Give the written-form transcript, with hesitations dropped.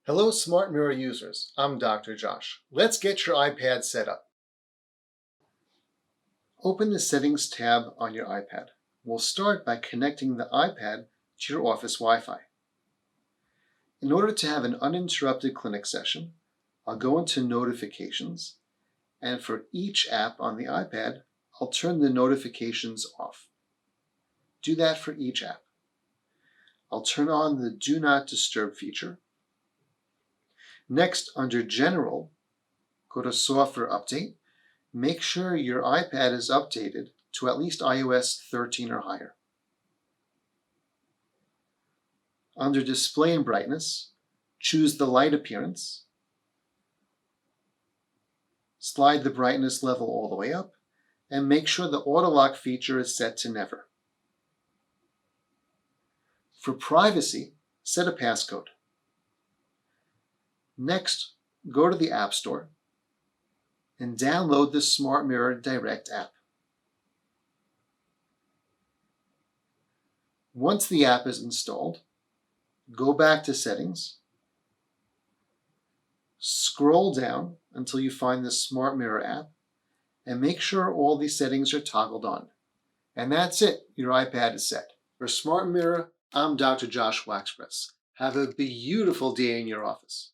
Hello, SmartMirror users. I'm Dr. Josh. Let's get your iPad set up. Open the Settings tab on your iPad. We'll start by connecting the iPad to your office Wi-Fi. In order to have an uninterrupted clinic session, I'll go into Notifications, and for each app on the iPad, I'll turn the notifications off. Do that for each app. I'll turn on the Do Not Disturb feature. Next, under General, go to Software Update. Make sure your iPad is updated to at least iOS 13 or higher. Under Display and Brightness, choose the light appearance. Slide the brightness level all the way up, and make sure the auto lock feature is set to never. For privacy, set a passcode. Next, go to the App Store and download the SmartMirror Direct app. Once the app is installed, go back to Settings, scroll down until you find the SmartMirror app, and make sure all these settings are toggled on. And that's it, your iPad is set. For SmartMirror, I'm Dr. Josh Waxpress. Have a beautiful day in your office.